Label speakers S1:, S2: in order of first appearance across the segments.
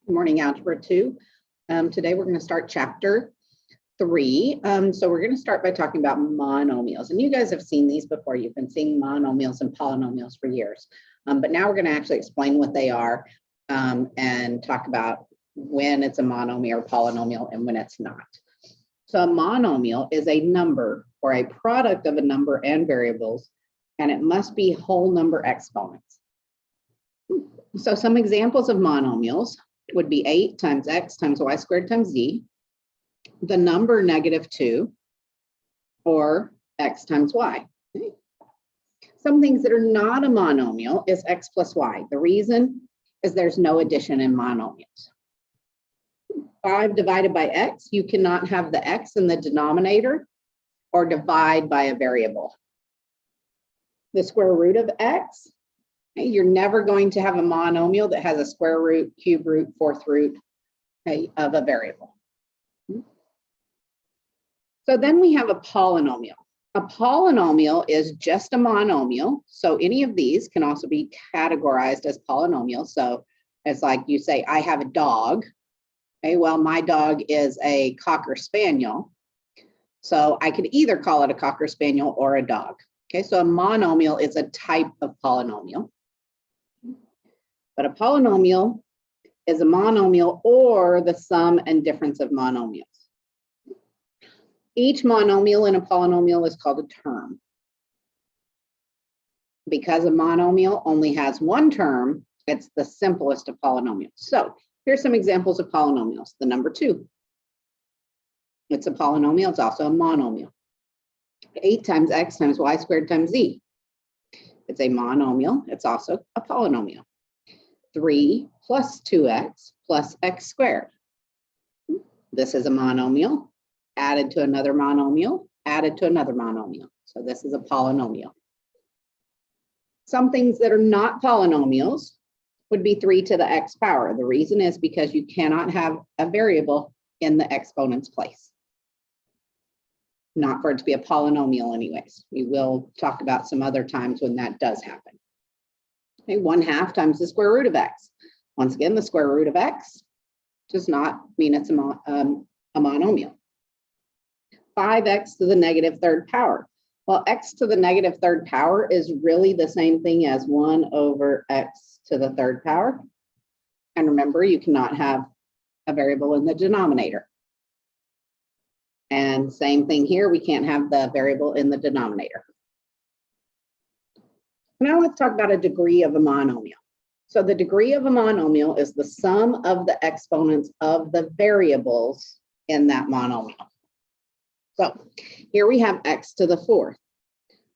S1: Good morning, Algebra 2. Today we're going to start chapter 3. So we're going to start by talking about monomials. And you guys have seen these before. You've been seeing monomials and polynomials for years. But now we're going to actually explain what they are and talk about when it's a monomial or polynomial and when it's not. So a monomial is a number or a product of a number and variables, and it must be whole number exponents. So some examples of monomials would be 8 times x times y squared times z, the number -2, or x times y. Okay. Some things that are not a monomial is x plus y. The reason is there's no addition in monomials. 5 divided by x, you cannot have the x in the denominator or divide by a variable. The square root of x, you're never going to have a monomial that has a square root, cube root, fourth root of a variable. So then we have a polynomial. A polynomial is just a monomial. So any of these can also be categorized as polynomials. So it's like you say, I have a dog. Okay, well, my dog is a Cocker Spaniel. So I could either call it a Cocker Spaniel or a dog. Okay, so a monomial is a type of polynomial. But a polynomial is a monomial or the sum and difference of monomials. Each monomial in a polynomial is called a term. Because a monomial only has one term, it's the simplest of polynomials. So here's some examples of polynomials. The number 2. It's a polynomial, it's also a monomial. 8 times x times y squared times z. It's a monomial, it's also a polynomial. 3 plus 2x plus x squared. This is a monomial, added to another monomial, added to another monomial. So this is a polynomial. Some things that are not polynomials would be 3 to the x power. The reason is because you cannot have a variable in the exponent's place. Not for it to be a polynomial anyways. We will talk about some other times when that does happen. Okay, 1/2 times the square root of x. Once again, the square root of x does not mean it's a monomial. 5x to the -3rd power. Well, x to the -3rd power is really the same thing as 1 over x to the 3rd power. And remember, you cannot have a variable in the denominator. And same thing here, we can't have the variable in the denominator. Now let's talk about a degree of a monomial. So the degree of a monomial is the sum of the exponents of the variables in that monomial. So here we have x to the 4th.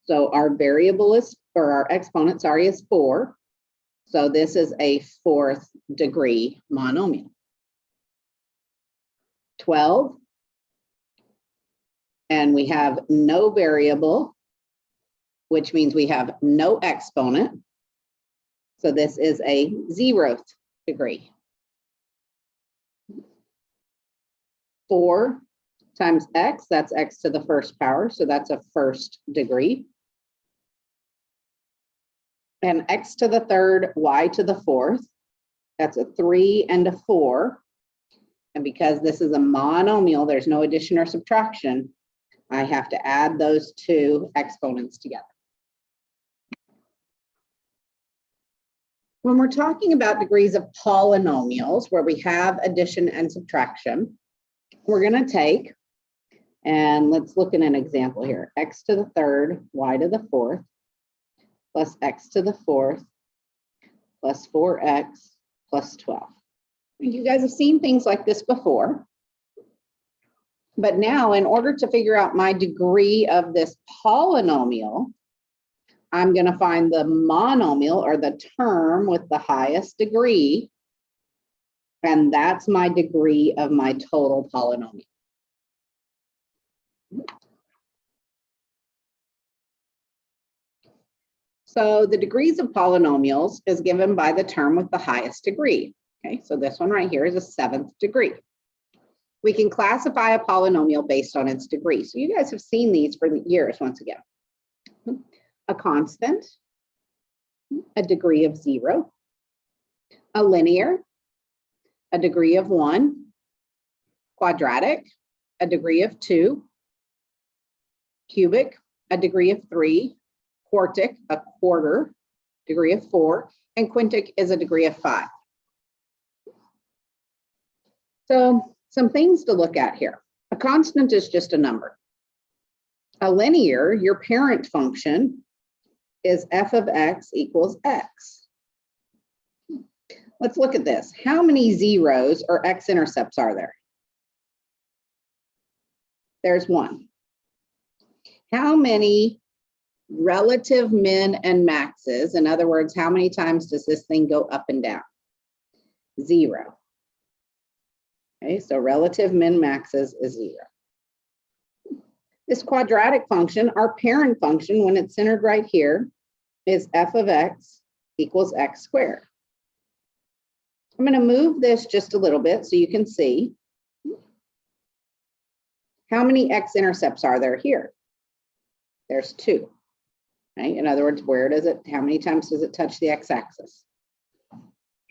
S1: So our variable is, or our exponent, sorry, is 4. So this is a 4th degree monomial. 12. And we have no variable, which means we have no exponent. So this is a 0th degree. 4 times x, that's x to the 1st power. So that's a 1st degree. And x to the 3rd, y to the 4th, that's a 3 and a 4. And because this is a monomial, there's no addition or subtraction, I have to add those two exponents together. When we're talking about degrees of polynomials, where we have addition and subtraction, we're going to take, and let's look at an example here, x to the 3rd, y to the 4th, plus x to the 4th, plus 4x, plus 12. You guys have seen things like this before. But now, in order to figure out my degree of this polynomial, I'm going to find the monomial or the term with the highest degree, and that's my degree of my total polynomial. So the degrees of polynomials is given by the term with the highest degree. Okay, so this one right here is a 7th degree. We can classify a polynomial based on its degree. So you guys have seen these for years once again. A constant, a degree of 0, a linear, a degree of 1, quadratic, a degree of 2, cubic, a degree of 3, quartic, a quarter, degree of 4, and quintic is a degree of 5. So some things to look at here. A constant is just a number. A linear, your parent function, is f of x equals x. Let's look at this. How many zeros or x-intercepts are there? There's 1. How many relative min and maxes? In other words, how many times does this thing go up and down? 0. Okay, so relative min maxes is 0. This quadratic function, our parent function, when it's centered right here, is f of x equals x squared. I'm going to move this just a little bit so you can see. How many x-intercepts are there here? There's 2. Right? In other words, how many times does it touch the x-axis?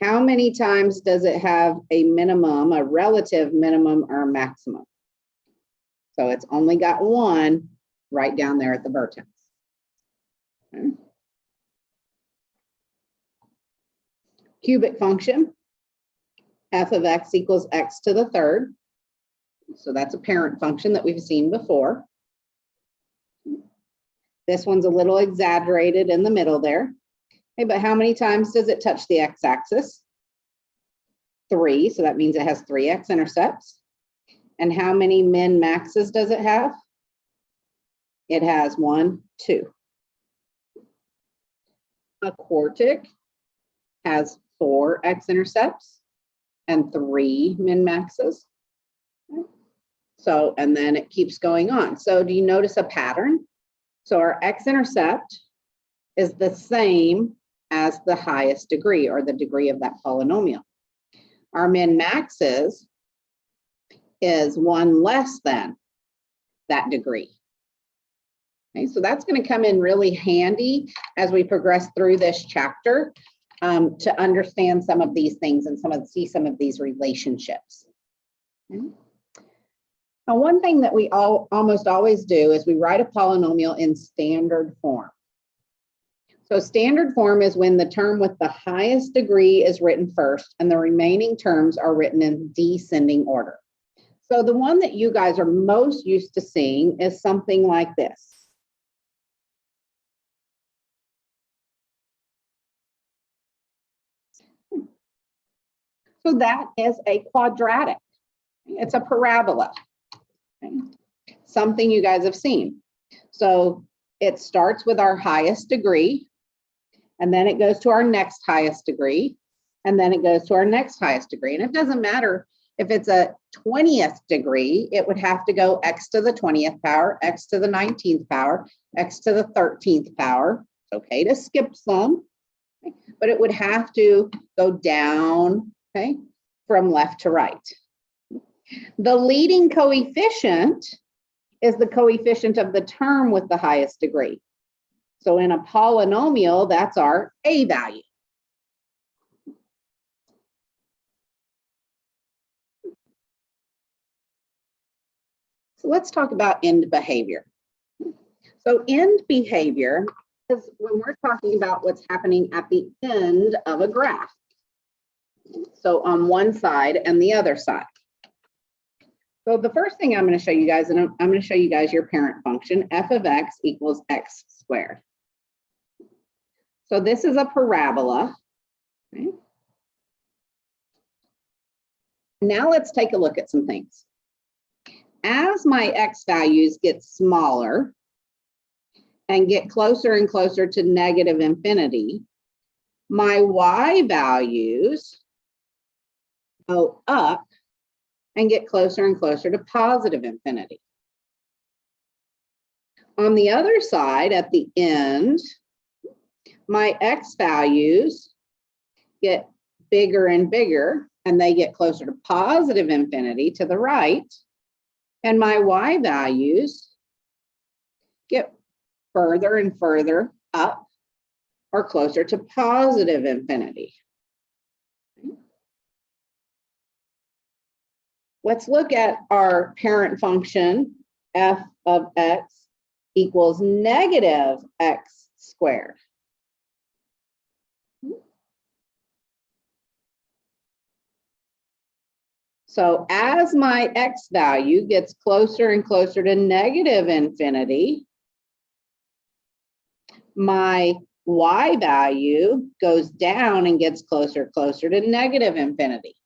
S1: How many times does it have a minimum, a relative minimum or maximum? So it's only got 1 right down there at the vertex. Okay. Cubic function, f of x equals x to the 3rd. So that's a parent function that we've seen before. This one's a little exaggerated in the middle there. Okay, but how many times does it touch the x-axis? 3, so that means it has 3 x-intercepts. And how many min maxes does it have? It has 1, 2. A quartic has 4 x-intercepts and 3 min maxes. So, and then it keeps going on. So do you notice a pattern? So our x-intercept is the same as the highest degree or the degree of that polynomial. Our min maxes is 1 less than that degree. Okay, so that's going to come in really handy as we progress through this chapter to understand some of these things and see some of these relationships. Okay. Now, one thing that we almost always do is we write a polynomial in standard form. So standard form is when the term with the highest degree is written first and the remaining terms are written in descending order. So the one that you guys are most used to seeing is something like this. So that is a quadratic. It's a parabola. Okay. Something you guys have seen. So it starts with our highest degree, and then it goes to our next highest degree, and then it goes to our next highest degree. And it doesn't matter if it's a 20th degree, it would have to go x to the 20th power, x to the 19th power, x to the 13th power. It's okay to skip some, okay, but it would have to go down, okay, from left to right. The leading coefficient is the coefficient of the term with the highest degree. So in a polynomial, that's our a value. So let's talk about end behavior. So end behavior is when we're talking about what's happening at the end of a graph. So on one side and the other side. So the first thing I'm going to show you guys, and I'm going to show you guys your parent function, f of x equals x squared. So this is a parabola. Okay. Now let's take a look at some things. As my x values get smaller and get closer and closer to negative infinity, my y values go up and get closer and closer to positive infinity. On the other side, at the end, my x values get bigger and bigger, and they get closer to positive infinity to the right, and my y values get further and further up or closer to positive infinity. Let's look at our parent function, f of x equals negative x squared. So as my x value gets closer and closer to negative infinity, my y value goes down and gets closer to negative infinity.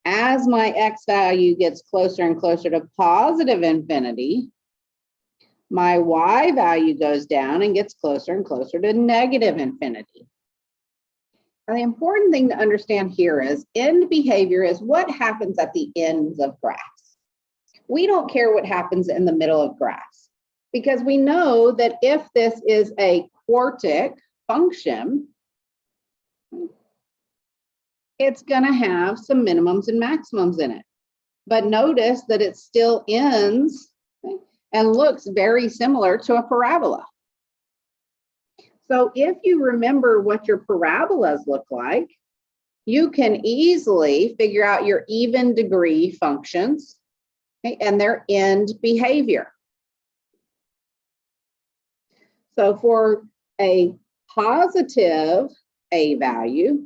S1: As my x value gets closer and closer to positive infinity, my y value goes down and gets closer and closer to negative infinity. Now, the important thing to understand here is end behavior is what happens at the ends of graphs. We don't care what happens in the middle of graphs because we know that if this is a quartic function, it's going to have some minimums and maximums in it. But notice that it still ends and looks very similar to a parabola. So if you remember what your parabolas look like, you can easily figure out your even degree functions, okay, and their end behavior. So for a positive a value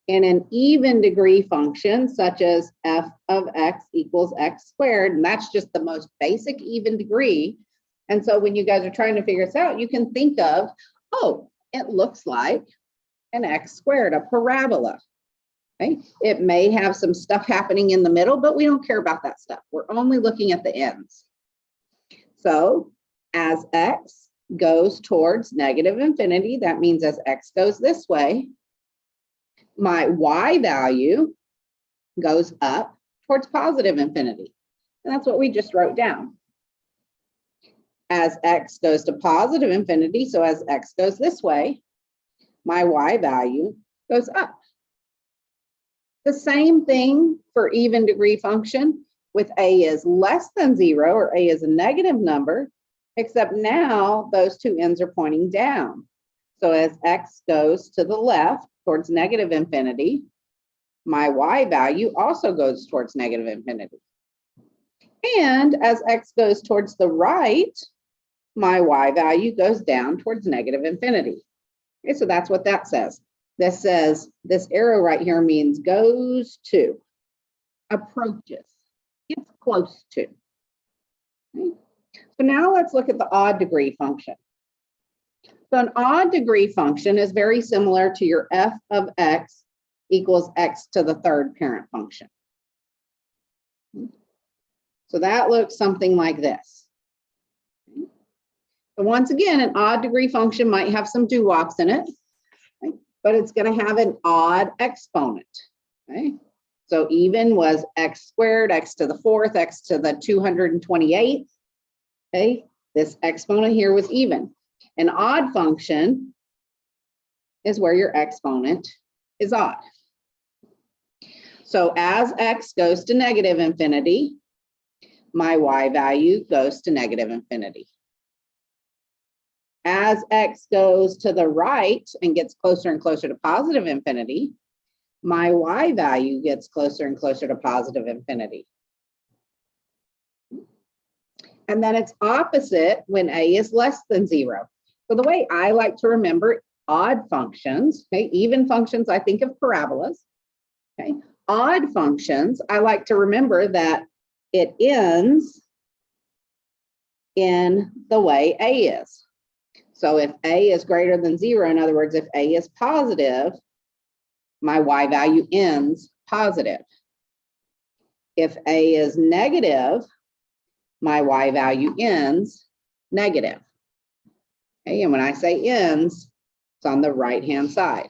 S1: in an even degree function, such as f of x equals x squared, and that's just the most basic even degree. And so when you guys are trying to figure this out, you can think of, oh, it looks like an x squared, a parabola. Okay? It may have some stuff happening in the middle, but we don't care about that stuff. We're only looking at the ends. So as x goes towards negative infinity, that means as x goes this way, my y value goes up towards positive infinity. And that's what we just wrote down. As x goes to positive infinity, so as x goes this way, my y value goes up. The same thing for even degree function with a is less than 0 or a is a negative number, except now those two ends are pointing down. So as x goes to the left towards negative infinity, my y value also goes towards negative infinity. And as x goes towards the right, my y value goes down towards negative infinity. Okay, so that's what that says. This says, this arrow right here means goes to, approaches, gets close to. Okay. So now let's look at the odd degree function. So an odd degree function is very similar to your f of x equals x to the third parent function. So that looks something like this. But once again, an odd degree function might have some doo-wops in it, okay, but it's going to have an odd exponent. Okay? So even was x squared, x to the fourth, x to the 228th. Okay? This exponent here was even. An odd function is where your exponent is odd. So as x goes to negative infinity, my y value goes to negative infinity. As x goes to the right and gets closer and closer to positive infinity, my y value gets closer and closer to positive infinity. And then it's opposite when a is less than 0. So the way I like to remember odd functions, okay, even functions, I think of parabolas. Okay, odd functions, I like to remember that it ends in the way a is. So if a is greater than 0, in other words, if a is positive, my y value ends positive. If a is negative, my y value ends negative. Okay, and when I say ends, it's on the right-hand side.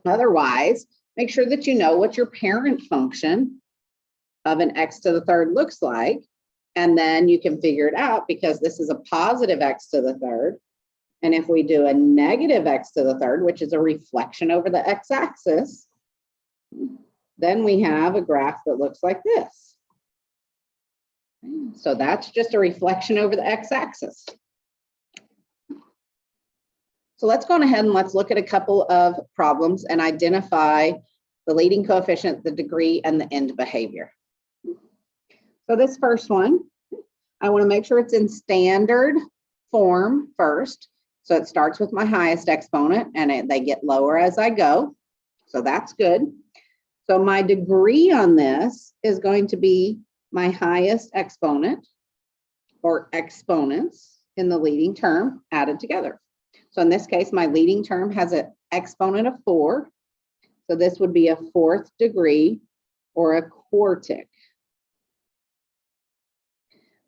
S1: Otherwise, make sure that you know what your parent function of an x to the third looks like, and then you can figure it out because this is a positive x to the third. And if we do a negative x to the third, which is a reflection over the x-axis, then we have a graph that looks like this. So that's just a reflection over the x-axis. So let's go on ahead and let's look at a couple of problems and identify the leading coefficient, the degree, and the end behavior. So this first one, I want to make sure it's in standard form first. So it starts with my highest exponent and they get lower as I go. So that's good. So my degree on this is going to be my highest exponent or exponents in the leading term added together. So in this case, my leading term has an exponent of 4. So this would be a 4th degree or a quartic.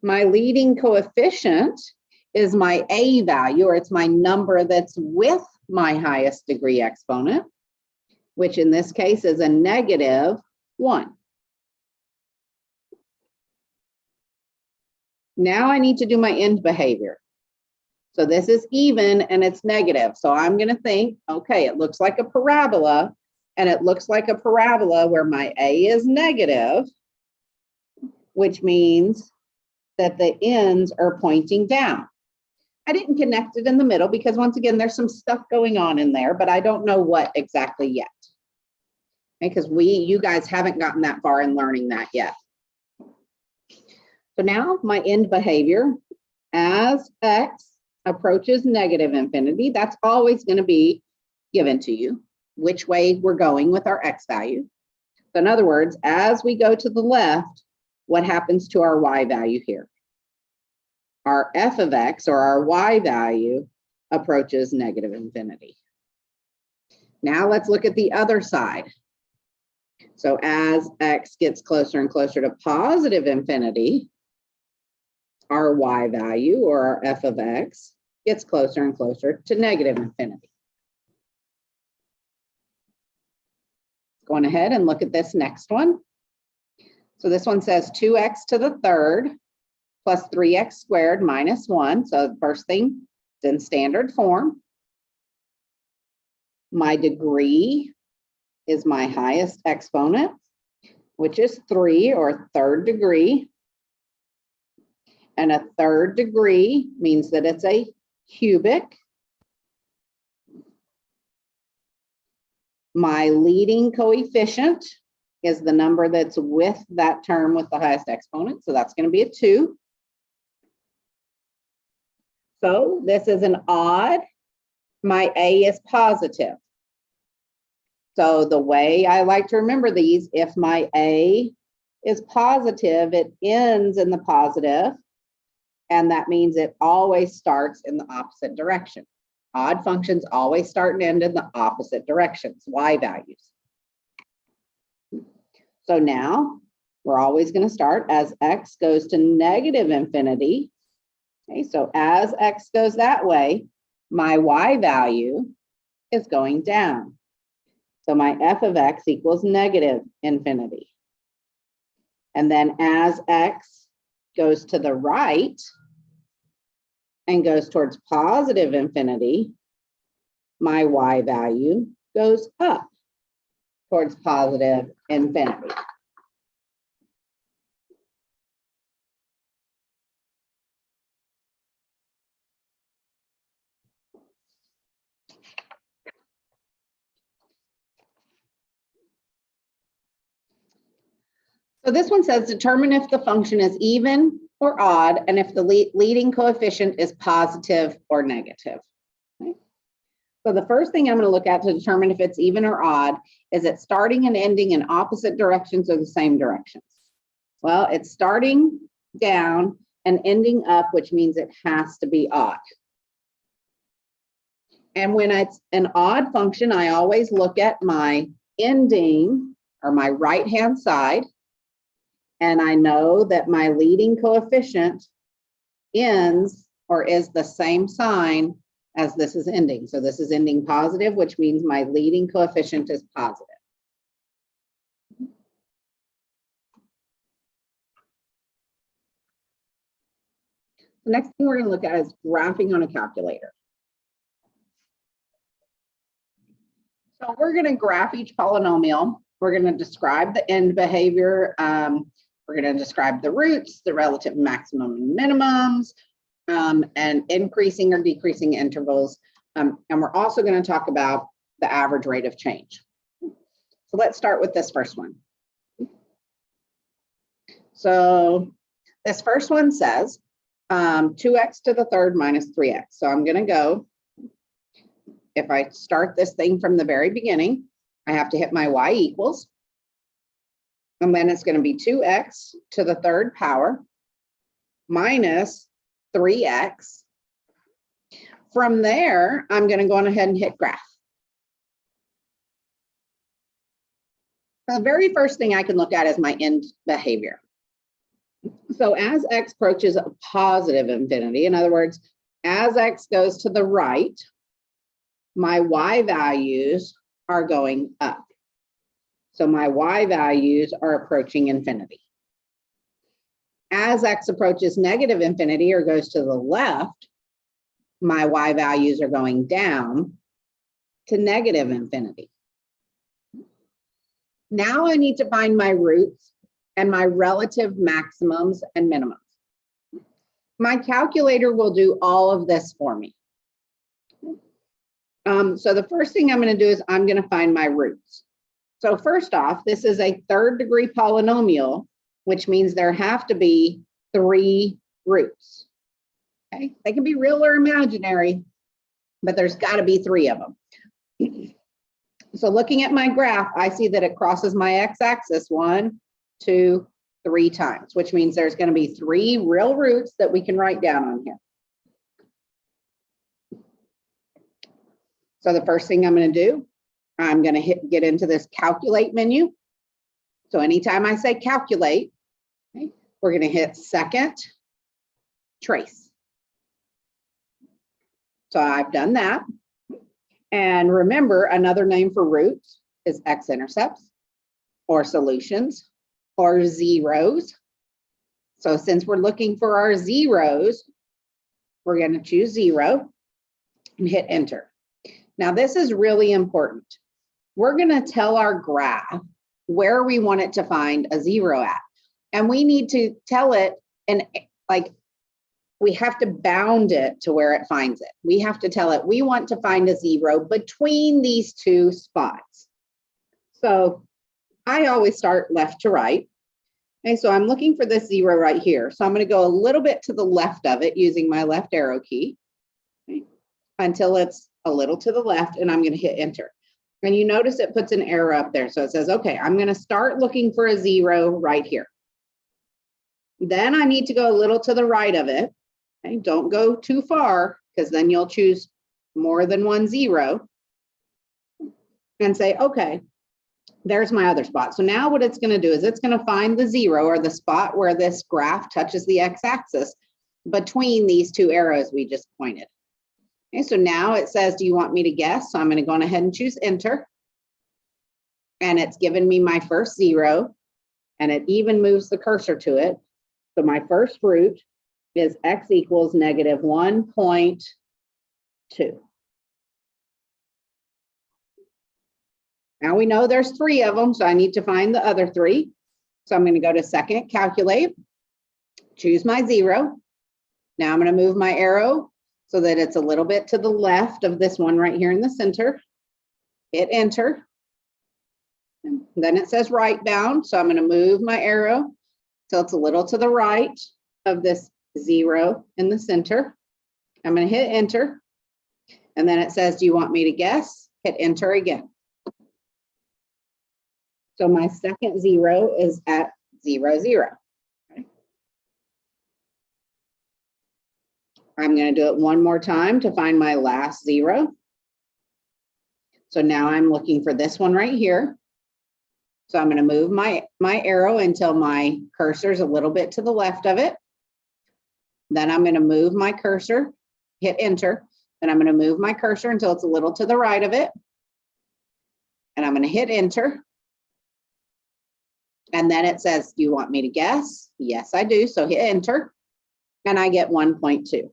S1: My leading coefficient is my A value, or it's my number that's with my highest degree exponent, which in this case is a -1. Now I need to do my end behavior. So this is even and it's negative. So I'm going to think, okay, it looks like a parabola, and it looks like a parabola where my A is negative, which means that the ends are pointing down. I didn't connect it in the middle because once again, there's some stuff going on in there, but I don't know what exactly yet. Because you guys haven't gotten that far in learning that yet. So now my end behavior, as X approaches negative infinity, that's always going to be given to you, which way we're going with our X value. So in other words, as we go to the left, what happens to our Y value here? Our f of X, or our Y value, approaches negative infinity. Now let's look at the other side. So as X gets closer and closer to positive infinity, our Y value, or our f of X, gets closer and closer to negative infinity. Going ahead and look at this next one. So this one says 2x to the third plus 3x squared minus 1. So the first thing, it's in standard form. My degree is my highest exponent, which is 3, or third degree. And a third degree means that it's a cubic. My leading coefficient is the number that's with that term with the highest exponent. So that's going to be a 2. So this is an odd. My A is positive. So the way I like to remember these, if my A is positive, it ends in the positive, and that means it always starts in the opposite direction. Odd functions always start and end in the opposite directions, Y values. So now we're always going to start as X goes to negative infinity. Okay, so as X goes that way, my Y value is going down. So my f of X equals negative infinity. And then as X goes to the right and goes towards positive infinity, my Y value goes up towards positive infinity. So this one says determine if the function is even or odd and if the leading coefficient is positive or negative. Okay. So the first thing I'm going to look at to determine if it's even or odd is it starting and ending in opposite directions or the same directions? Well, it's starting down and ending up, which means it has to be odd. And when it's an odd function, I always look at my ending or my right-hand side. And I know that my leading coefficient ends or is the same sign as this is ending. So this is ending positive, which means my leading coefficient is positive. The next thing we're going to look at is graphing on a calculator. So we're going to graph each polynomial. We're going to describe the end behavior. We're going to describe the roots, the relative maximum and minimums, and increasing or decreasing intervals And we're also going to talk about the average rate of change. So let's start with this first one. So this first one says 2x to the third minus 3x. So I'm going to go, if I start this thing from the very beginning, I have to hit my y equals. And then it's going to be 2x to the third power minus 3x. From there, I'm going to go on ahead and hit graph. The very first thing I can look at is my end behavior. So as x approaches a positive infinity, in other words, as x goes to the right, my y values are going up. So my y values are approaching infinity. As x approaches negative infinity or goes to the left, my y values are going down to negative infinity. Now I need to find my roots and my relative maximums and minimums. My calculator will do all of this for me. So the first thing I'm going to do is I'm going to find my roots. So first off, this is a third degree polynomial, which means there have to be 3 roots. Okay, they can be real or imaginary, but there's got to be 3 of them. So looking at my graph, I see that it crosses my x-axis 1, 2, 3 times, which means there's going to be 3 real roots that we can write down on here. So the first thing I'm going to do, I'm going to get into this calculate menu. So anytime I say calculate, okay, we're going to hit second trace. So I've done that. And remember, another name for roots is x-intercepts or solutions or zeros. So since we're looking for our zeros, we're going to choose 0 and hit enter. Now this is really important. We're going to tell our graph where we want it to find a 0 at. And we need to tell it, and like, we have to bound it to where it finds it. We have to tell it we want to find a 0 between these 2 spots. So I always start left to right. Okay, so I'm looking for this 0 right here. So I'm going to go a little bit to the left of it using my left arrow key, okay, until it's a little to the left, and I'm going to hit enter. And you notice it puts an arrow up there. So it says, okay, I'm going to start looking for a 0 right here. Then I need to go a little to the right of it. Okay, don't go too far, because then you'll choose more than one 0 and say, okay, there's my other spot. So now what it's going to do is it's going to find the 0, or the spot where this graph touches the x-axis between these 2 arrows we just pointed. Okay, so now it says, do you want me to guess? So I'm going to go on ahead and choose enter. And it's given me my first 0, and it even moves the cursor to it. So my first root is x equals negative 1.2. Now we know there's 3 of them, so I need to find the other 3. So I'm going to go to second, calculate, choose my 0. Now I'm going to move my arrow so that it's a little bit to the left of this one right here in the center. Hit enter. And then it says right bound, so I'm going to move my arrow so it's a little to the right of this 0 in the center. I'm going to hit enter. And then it says, do you want me to guess? Hit enter again. So my second 0 is at 0, 0. Okay. I'm going to do it one more time to find my last 0. So now I'm looking for this one right here. So I'm going to move my arrow until my cursor is a little bit to the left of it. Then I'm going to move my cursor, hit enter. Then I'm going to move my cursor until it's a little to the right of it. And I'm going to hit enter. And then it says, do you want me to guess? Yes, I do. So hit enter. And I get 1.2.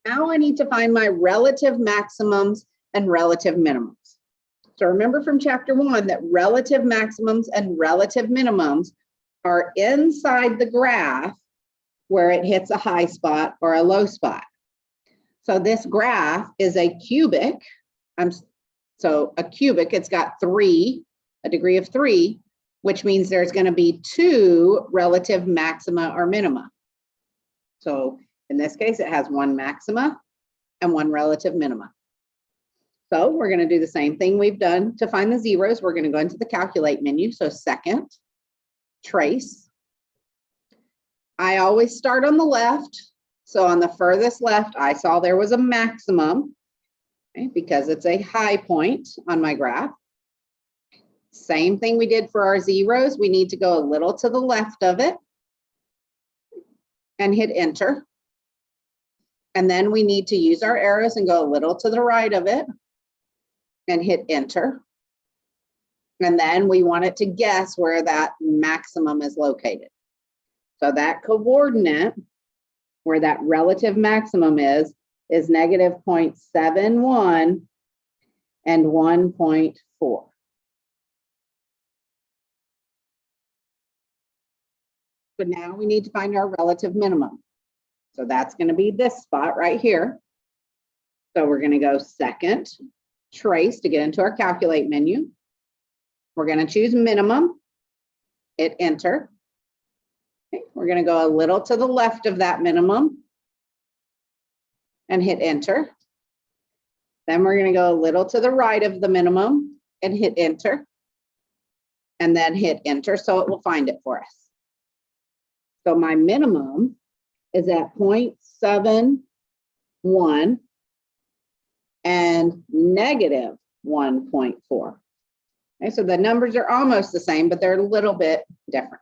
S1: Now I need to find my relative maximums and relative minimums. So remember from chapter 1 that relative maximums and relative minimums are inside the graph where it hits a high spot or a low spot. So this graph is a cubic. So a cubic, it's got a degree of 3, which means there's going to be 2 relative maxima or minima. So in this case, it has 1 maxima and 1 relative minima. So we're going to do the same thing we've done to find the zeros. We're going to go into the calculate menu. So second, trace. I always start on the left. So on the furthest left, I saw there was a maximum, okay, because it's a high point on my graph. Same thing we did for our zeros. We need to go a little to the left of it and hit enter. And then we need to use our arrows and go a little to the right of it and hit enter. And then we want it to guess where that maximum is located. So that coordinate where that relative maximum is negative 0.71 and 1.4. So now we need to find our relative minimum. So that's going to be this spot right here. So we're going to go second, trace to get into our calculate menu. We're going to choose minimum, hit enter. Okay, we're going to go a little to the left of that minimum and hit enter. Then we're going to go a little to the right of the minimum and hit enter. And then hit enter so it will find it for us. So my minimum is at 0.71 and negative 1.4. Okay, so the numbers are almost the same, but they're a little bit different.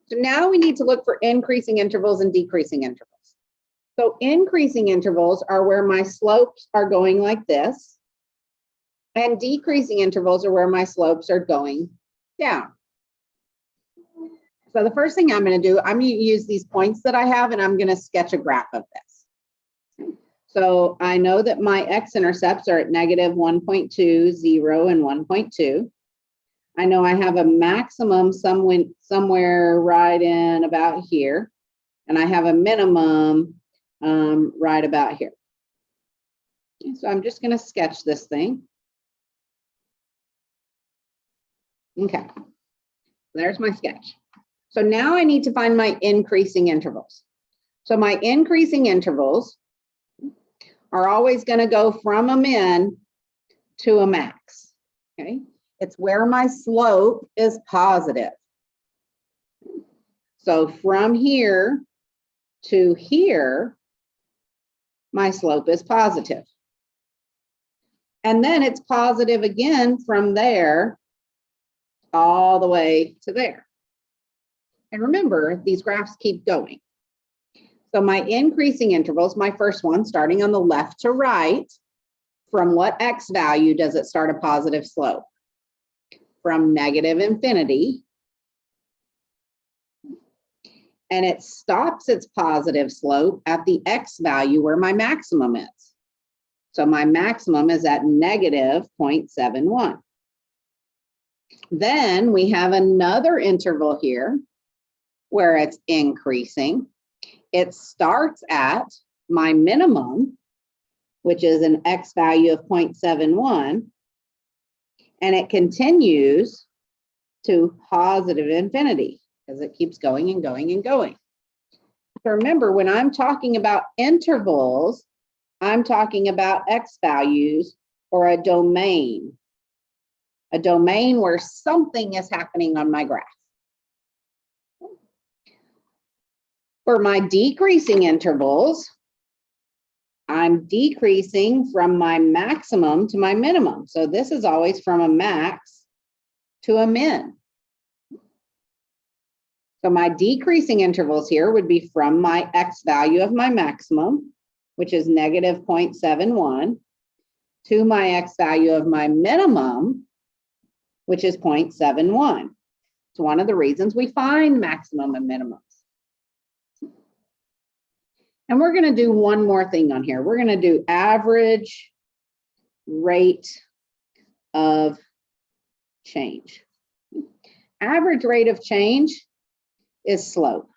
S1: So now we need to look for increasing intervals and decreasing intervals. So increasing intervals are where my slopes are going like this, and decreasing intervals are where my slopes are going down. So the first thing I'm going to do, I'm going to use these points that I have, and I'm going to sketch a graph of this. So I know that my x-intercepts are at negative 1.2, 0, and 1.2. I know I have a maximum somewhere right in about here, and I have a minimum right about here. So I'm just going to sketch this thing. Okay, there's my sketch. So now I need to find my increasing intervals. So my increasing intervals are always going to go from a min to a max. Okay, it's where my slope is positive. So from here to here, my slope is positive. And then it's positive again from there all the way to there. And remember, these graphs keep going. So my increasing intervals, my first one, starting on the left to right, from what x value does it start a positive slope? From negative infinity. And it stops its positive slope at the x value where my maximum is. So my maximum is at negative 0.71. Then we have another interval here where it's increasing. It starts at my minimum, which is an x value of 0.71, and it continues to positive infinity because it keeps going and going and going. So remember, when I'm talking about intervals, I'm talking about x values or a domain where something is happening on my graph. For my decreasing intervals, I'm decreasing from my maximum to my minimum. So this is always from a max to a min. So my decreasing intervals here would be from my x value of my maximum, which is negative 0.71, to my x value of my minimum, which is 0.71. It's one of the reasons we find maximum and minimums. And we're going to do one more thing on here. We're going to do average rate of change. Average rate of change is slope.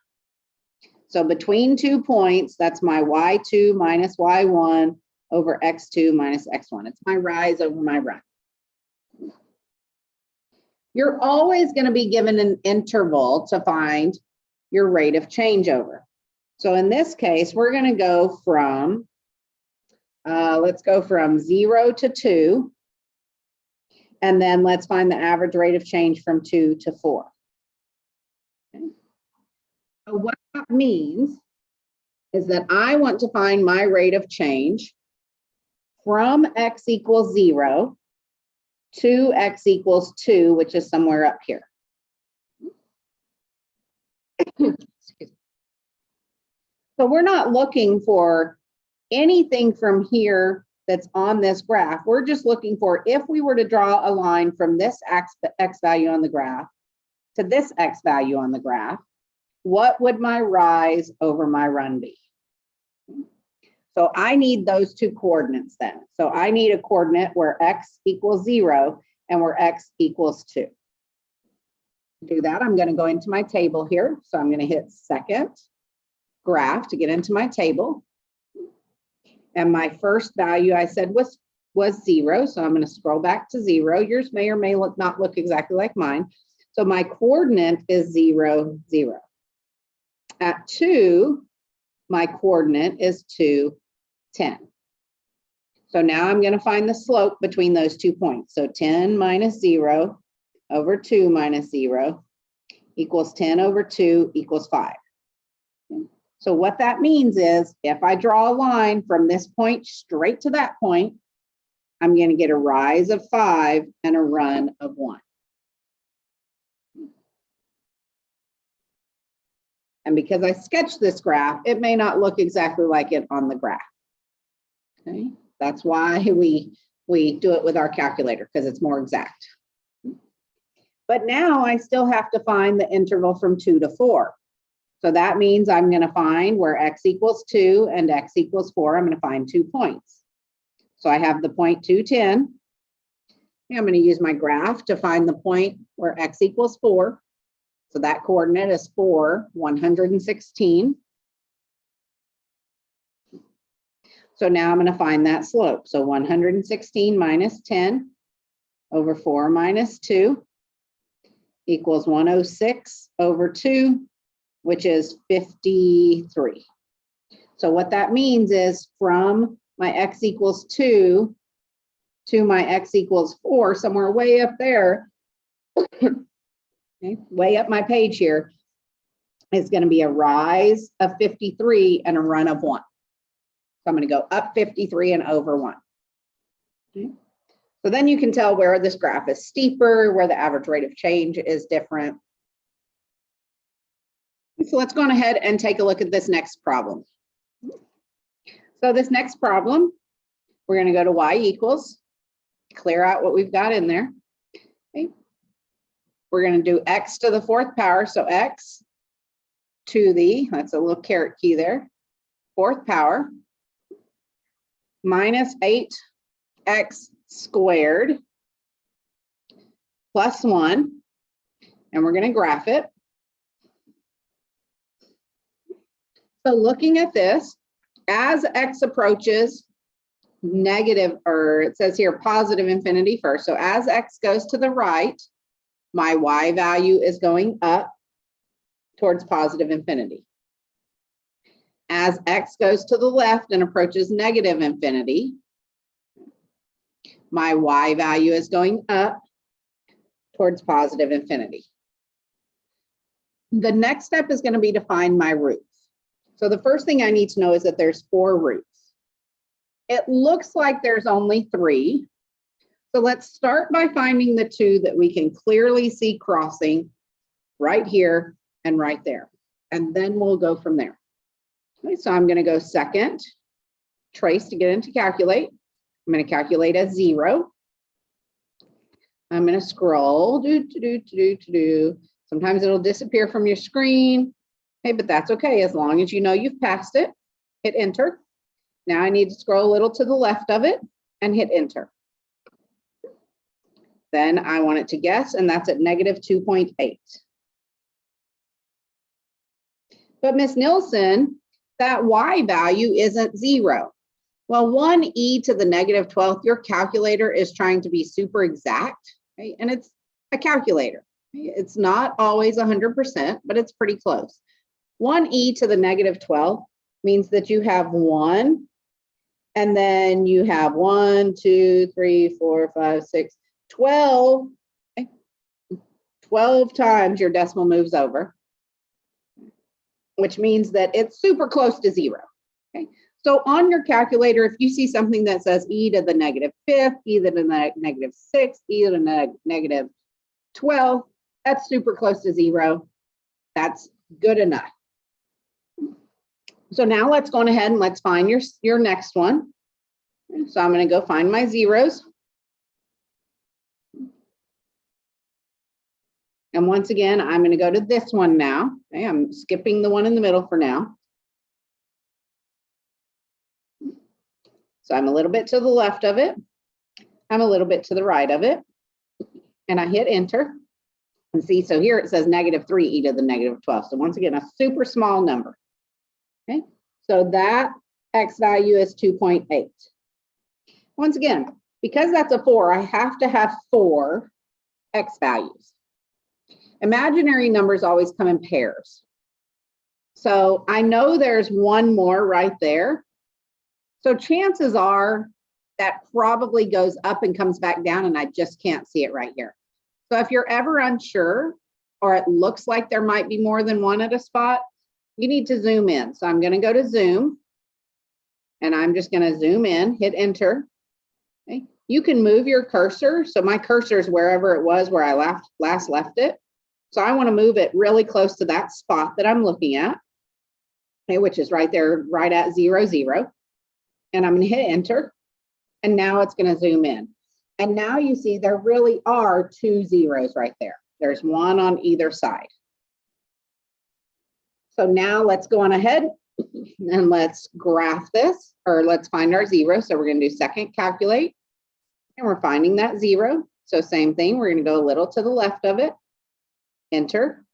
S1: So between 2 points, that's my y2 minus y1 over x2 minus x1. It's my rise over my run. You're always going to be given an interval to find your rate of changeover. So in this case, we're going to go from, let's go from 0 to 2. And then let's find the average rate of change from 2 to 4. Okay. So what that means is that I want to find my rate of change from x equals 0 to x equals 2, which is somewhere up here. So we're not looking for anything from here that's on this graph. We're just looking for, if we were to draw a line from this x value on the graph to this x value on the graph, what would my rise over my run be? So I need those two coordinates then. So I need a coordinate where x equals 0 and where x equals 2. To do that, I'm going to go into my table here. So I'm going to hit second graph to get into my table. And my first value I said was 0. So I'm going to scroll back to 0. Yours may or may not look exactly like mine. So my coordinate is 0, 0. At 2, my coordinate is 2, 10. So now I'm going to find the slope between those 2 points. So 10 minus 0 over 2 minus 0 equals 10 over 2 equals 5. So what that means is, if I draw a line from this point straight to that point, I'm going to get a rise of 5 and a run of 1. And because I sketched this graph, it may not look exactly like it on the graph. Okay, that's why we do it with our calculator, because it's more exact. But now I still have to find the interval from 2 to 4. So that means I'm going to find where x equals 2 and x equals 4. I'm going to find 2 points. So I have the point 2, 10. I'm going to use my graph to find the point where x equals 4. So that coordinate is 4, 116. So now I'm going to find that slope. So 116 minus 10 over 4 minus 2 equals 106 over 2, which is 53. So what that means is, from my x equals 2 to my x equals 4, somewhere way up there, okay, way up my page here, is going to be a rise of 53 and a run of 1. So I'm going to go up 53 and over 1. Okay. So then you can tell where this graph is steeper, where the average rate of change is different. So let's go on ahead and take a look at this next problem. So this next problem, we're going to go to y equals, clear out what we've got in there. Okay. We're going to do x to the 4th power. So x to the, that's a little caret key there, 4th power minus 8x squared plus 1. And we're going to graph it. So looking at this, as x approaches negative, or it says here positive infinity first. So as x goes to the right, my y value is going up towards positive infinity. As x goes to the left and approaches negative infinity, my y value is going up towards positive infinity. The next step is going to be to find my roots. So the first thing I need to know is that there's 4 roots. It looks like there's only 3. So let's start by finding the 2 that we can clearly see crossing right here and right there. And then we'll go from there. Okay, so I'm going to go second, trace to get into calculate. I'm going to calculate as 0. I'm going to scroll, Sometimes it'll disappear from your screen. Okay, but that's okay, as long as you know you've passed it. Hit enter. Now I need to scroll a little to the left of it and hit enter. Then I want it to guess, and that's at negative 2.8. But Miss Nilsson, that y value isn't 0. Well, 1e to the negative 12th, your calculator is trying to be super exact, right? And it's a calculator. It's not always 100%, but it's pretty close. 1e to the negative 12 means that you have 1, and then you have 1, 2, 3, 4, 5, 6, 12. Okay? 12 times your decimal moves over, which means that it's super close to 0. Okay? So on your calculator, if you see something that says e to the negative 5th, e to the negative 6th, e to the negative 12th, that's super close to 0. That's good enough. So now let's go ahead and let's find your next one. So I'm going to go find my zeros. And once again, I'm going to go to this one now. Okay, I'm skipping the one in the middle for now. So I'm a little bit to the left of it. I'm a little bit to the right of it. And I hit enter. And see, so here it says negative 3e to the negative 12. So once again, a super small number. Okay, so that x value is 2.8. Once again, because that's a 4, I have to have 4 x values. Imaginary numbers always come in pairs. So I know there's one more right there. So chances are that probably goes up and comes back down, and I just can't see it right here. So if you're ever unsure, or it looks like there might be more than one at a spot, you need to zoom in. So I'm going to go to zoom, and I'm just going to zoom in, hit enter. Okay. You can move your cursor. So my cursor is wherever it was where I last left it. So I want to move it really close to that spot that I'm looking at, okay, which is right there, right at 0, 0. And I'm going to hit enter. And now it's going to zoom in. And now you see there really are 2 zeros right there. There's one on either side. So now let's go on ahead and let's graph this, or let's find our zero. So we're going to do second calculate, and we're finding that 0. So same thing, we're going to go a little to the left of it, enter.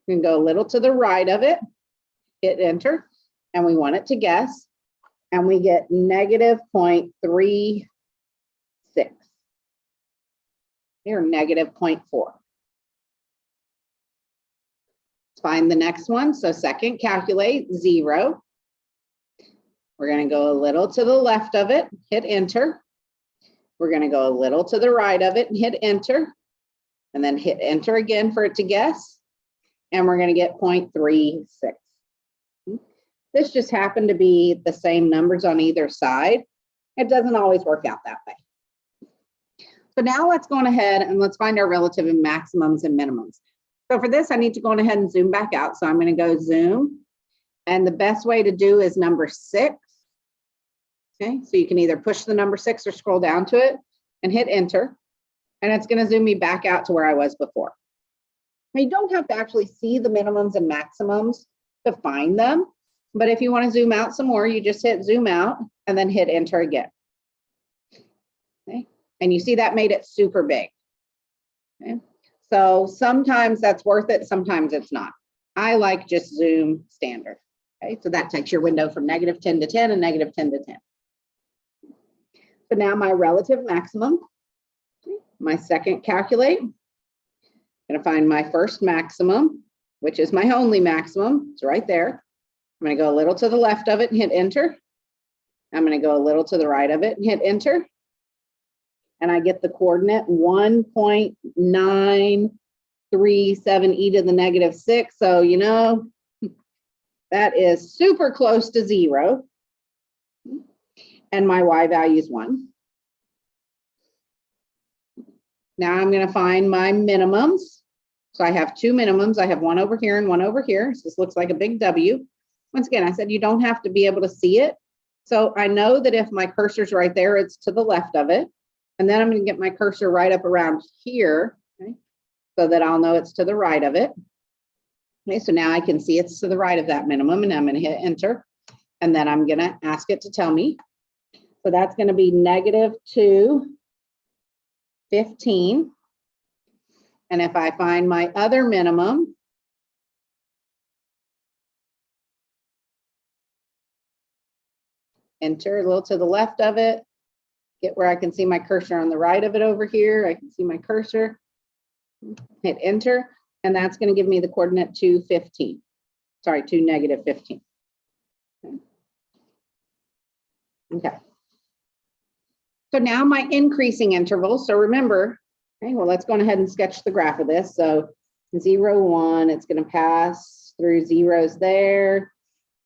S1: We're going to go a little to the right of it, hit enter, and we want it to guess, and we get negative 0.36. Here, negative 0.4. Let's find the next one. So second, calculate 0. We're going to go a little to the left of it, hit enter. We're going to go a little to the right of it and hit enter. And then hit enter again for it to guess. And we're going to get 0.36. This just happened to be the same numbers on either side. It doesn't always work out that way. So now let's go on ahead and let's find our relative maximums and minimums. So for this, I need to go on ahead and zoom back out. So I'm going to go zoom. And the best way to do is number 6. Okay, so you can either push the number 6 or scroll down to it and hit enter. And it's going to zoom me back out to where I was before. Now, you don't have to actually see the minimums and maximums to find them. But if you want to zoom out some more, you just hit zoom out and then hit enter again. Okay. And you see that made it super big. Okay. So sometimes that's worth it, sometimes it's not. I like just zoom standard. Okay, so that takes your window from negative 10 to 10 and negative 10 to 10. So now my relative maximum, my second calculate, I'm going to find my first maximum, which is my only maximum. It's right there. I'm going to go a little to the left of it and hit enter. I'm going to go a little to the right of it and hit enter. And I get the coordinate 1.937e to the negative 6. So, you know, that is super close to 0. And my y value is 1. Now I'm going to find my minimums. So I have 2 minimums. I have one over here and one over here. So this looks like a big W. Once again, I said you don't have to be able to see it. So I know that if my cursor's right there, it's to the left of it. And then I'm going to get my cursor right up around here, okay, so that I'll know it's to the right of it. Okay, so now I can see it's to the right of that minimum, and I'm going to hit enter. And then I'm going to ask it to tell me. So that's going to be negative 2.15. And if I find my other minimum, enter a little to the left of it, get where I can see my cursor on the right of it over here. I can see my cursor, hit enter, and that's going to give me the coordinate 2, 15. Sorry, 2, negative 15. Okay. So now my increasing interval. So remember, okay, well, let's go ahead and sketch the graph of this. So 0, 1, it's going to pass through zeros there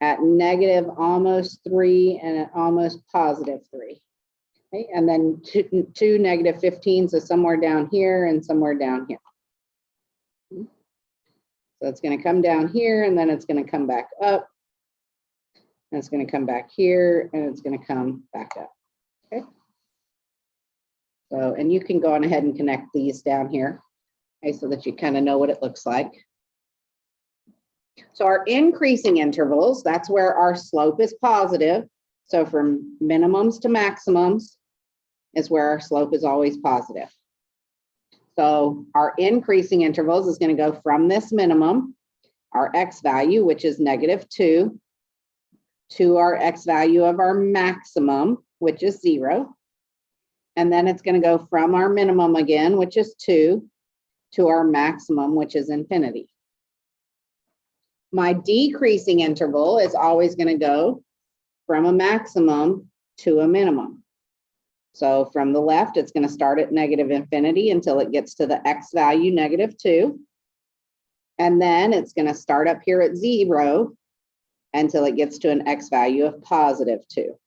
S1: at negative almost 3 and at almost positive 3. Okay, and then 2, negative 15, so somewhere down here and somewhere down here. So it's going to come down here and then it's going to come back up. And it's going to come back here and it's going to come back up. Okay. So, and you can go on ahead and connect these down here, okay, so that you kind of know what it looks like. So our increasing intervals, that's where our slope is positive. So from minimums to maximums is where our slope is always positive. So our increasing intervals is going to go from this minimum, our x value, which is negative 2, to our x value of our maximum, which is 0. And then it's going to go from our minimum again, which is 2, to our maximum, which is infinity. My decreasing interval is always going to go from a maximum to a minimum. So from the left, it's going to start at negative infinity until it gets to the x value, negative 2. And then it's going to start up here at 0 until it gets to an x value of positive 2.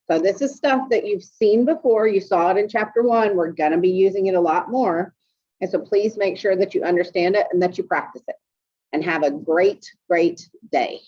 S1: So this is stuff that you've seen before. You saw it in chapter 1. We're going to be using it a lot more. And so please make sure that you understand it and that you practice it. And have a great, great day.